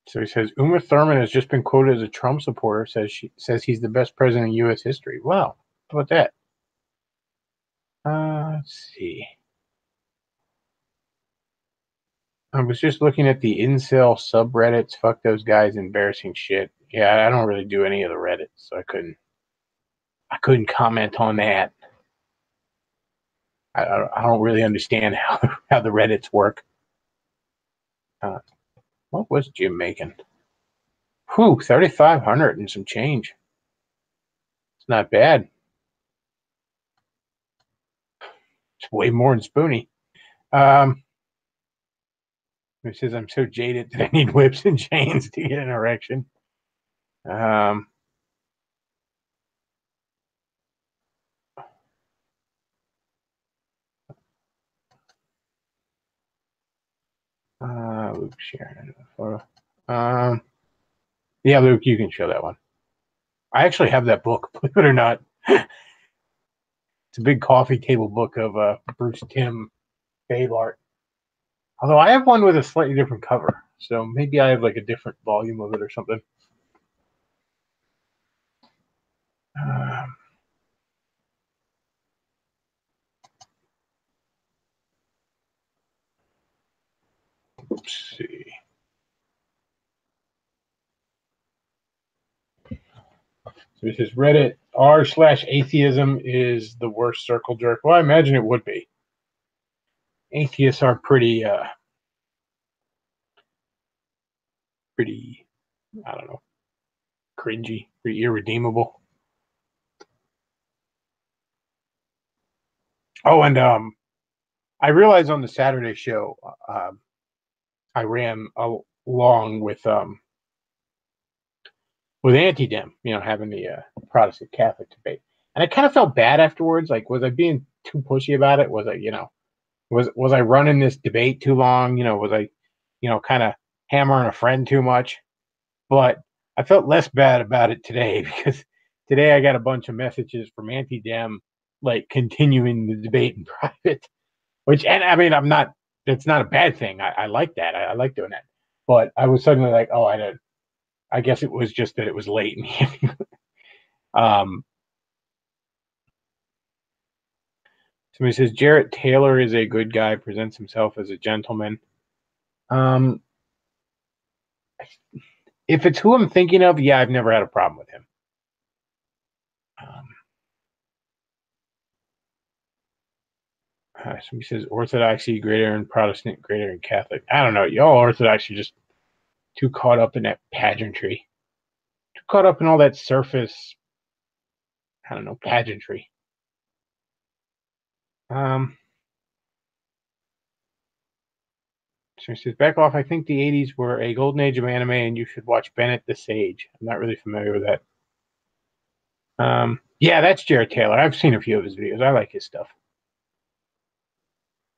So he says Uma Thurman has just been quoted as a Trump supporter. Says he's the best president in U.S. history. Wow, how about that? Let's see. I was just looking at the incel subreddits. Fuck those guys, embarrassing shit. Yeah, I don't really do any of the Reddits, so I couldn't comment on that. I don't really understand how the Reddits work. What was Jim making? Whew, 3,500 and some change. It's not bad. It's way more than Spoonie. It says I'm so jaded that I need whips and chains to get an erection. Luke sharing a photo. Yeah, Luke, you can show that one. I actually have that book, believe it or not. It's a big coffee table book of Bruce Timm Babe art. Although I have one with a slightly different cover, so maybe I have like a different volume of it or something. Let's see. So it says Reddit r/atheism is the worst circle jerk. Well, I imagine it would be. Atheists are pretty, I don't know, cringy, pretty irredeemable. Oh, and I realized on the Saturday show, I ran along with anti-dem, having the Protestant Catholic debate, and I kind of felt bad afterwards. Like, was I being too pushy about it? Was I, was I running this debate too long? Was I, kind of hammering a friend too much? But I felt less bad about it today because today I got a bunch of messages from anti-dem, like continuing the debate in private. Which, and I mean, it's not a bad thing. I like that. I like doing that. But I was suddenly like, oh, I guess it was just that it was late. Somebody says Jarrett Taylor is a good guy, presents himself as a gentleman. If it's who I'm thinking of, yeah, I've never had a problem with him. Somebody says Orthodoxy greater than Protestant, greater than Catholic. I don't know. Y'all Orthodox are just too caught up in that pageantry, too caught up in all that surface, I don't know, pageantry. So he says, Bechtloff, I think the 80s were a golden age of anime, and you should watch Bennett the Sage. I'm not really familiar with that. Yeah, that's Jared Taylor. I've seen a few of his videos. I like his stuff.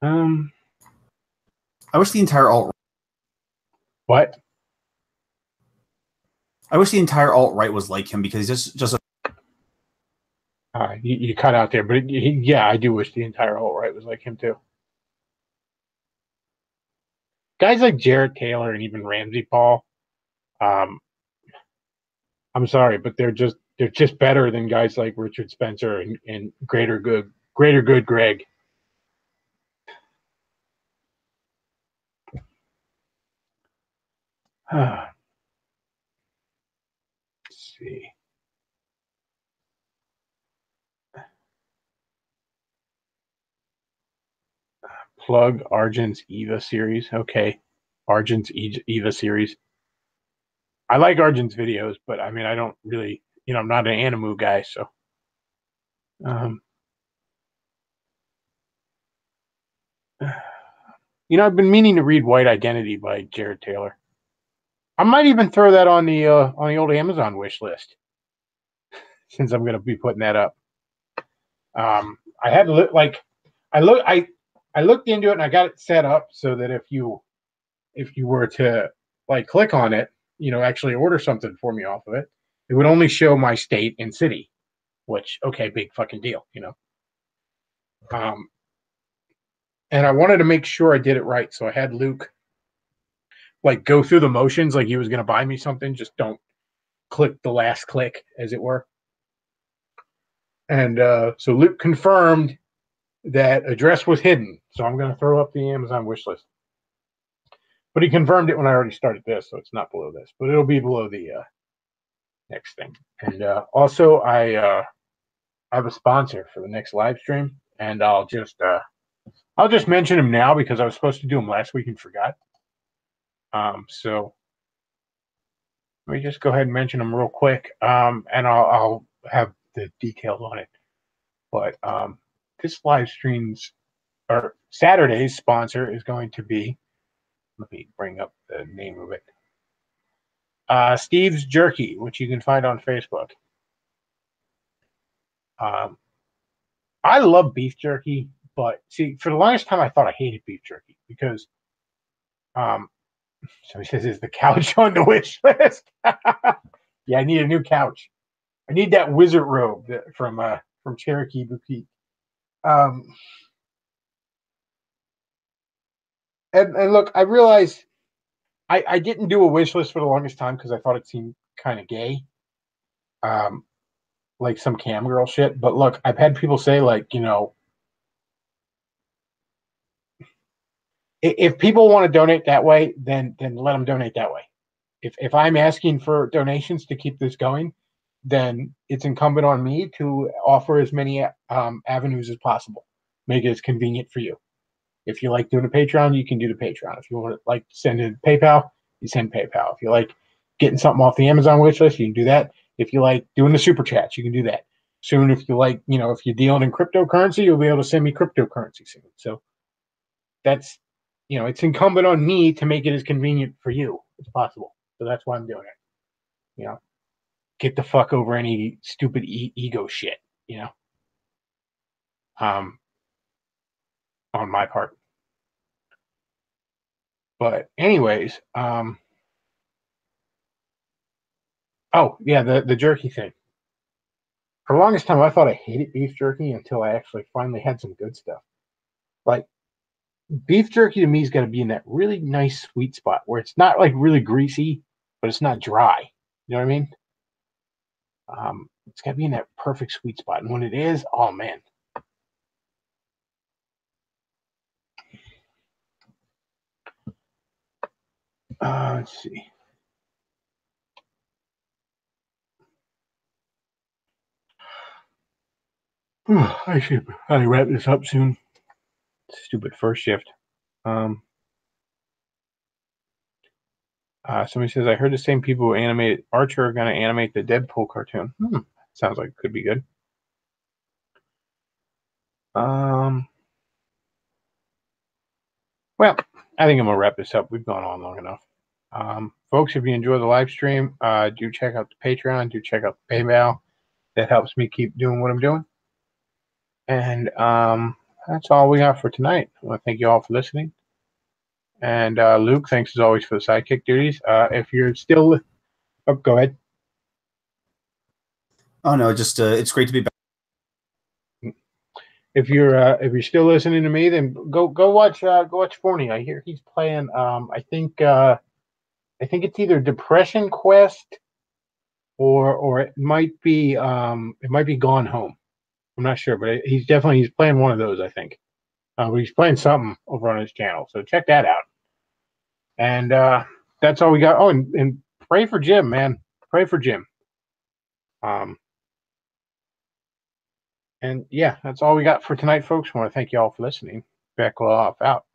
I wish the entire alt. What? I wish the entire alt-right was like him because he's just a. You cut out there, but yeah, I do wish the entire alt-right was like him too. Guys like Jared Taylor and even Ramsey Paul, I'm sorry, but they're just better than guys like Richard Spencer and Greater Good Greg. Let's see. Plug Argent's Eva series. Okay. Argent's Eva series. I like Argent's videos, but I mean, I don't really, I'm not an Animu guy, so. I've been meaning to read White Identity by Jared Taylor. I might even throw that on the old Amazon wish list, since I'm going to be putting that up. I had I looked into it and I got it set up so that if you were to like click on it, actually order something for me off of it, it would only show my state and city, which, okay, big fucking deal, and I wanted to make sure I did it right, so I had Luke like go through the motions like he was going to buy me something. Just don't click the last click, as it were. And so Luke confirmed that address was hidden, so I'm going to throw up the Amazon wish list. But he confirmed it when I already started this, so it's not below this, but it'll be below the next thing. And also, I have a sponsor for the next live stream, and I'll just mention him now because I was supposed to do him last week and forgot. So let me just go ahead and mention him real quick, and I'll have the details on it. But this live stream's or Saturday's sponsor is going to be. Let me bring up the name of it. Steve's Jerky, which you can find on Facebook. I love beef jerky, but see, for the longest time, I thought I hated beef jerky because So he says, "Is the couch on the wish list?" Yeah, I need a new couch. I need that wizard robe from Cherokee Boutique. Um, and look, I realized I didn't do a wish list for the longest time because I thought it seemed kind of gay, um, like some cam girl shit. But look, I've had people say like, if people want to donate that way, then let them donate that way. If I'm asking for donations to keep this going, then it's incumbent on me to offer as many avenues as possible, make it as convenient for you. If you like doing a Patreon, you can do the Patreon. If you want to like send it PayPal, you send PayPal. If you like getting something off the Amazon wish list, you can do that. If you like doing the super chats, you can do that. Soon, if you like, if you're dealing in cryptocurrency, you'll be able to send me cryptocurrency soon. So that's, it's incumbent on me to make it as convenient for you as possible. So that's why I'm doing it. Get the fuck over any stupid ego shit, um, on my part. But anyways, oh yeah, the jerky thing. For the longest time, I thought I hated beef jerky until I actually finally had some good stuff. Like beef jerky to me has got to be in that really nice sweet spot where it's not like really greasy, but it's not dry. You know what I mean? It's got to be in that perfect sweet spot, and when it is, oh man. Let's see. I should probably wrap this up soon. Stupid first shift. Somebody says, I heard the same people who animated Archer are going to animate the Deadpool cartoon. Sounds like it could be good. Well, I think I'm going to wrap this up. We've gone on long enough. Folks, if you enjoy the live stream, do check out the Patreon. Do check out the PayPal. That helps me keep doing what I'm doing. And that's all we got for tonight. I want to thank you all for listening. And Luke, thanks as always for the sidekick duties. If you're still... Oh, go ahead. Oh, no, just it's great to be back. If you're still listening to me, then go watch Forney. I hear he's playing. I think it's either Depression Quest or it might be Gone Home. I'm not sure, but he's playing one of those. I think. But he's playing something over on his channel, so check that out. And that's all we got. Oh, and pray for Jim, man. Pray for Jim. And yeah, that's all we got for tonight, folks. I want to thank you all for listening. Bechtloff out.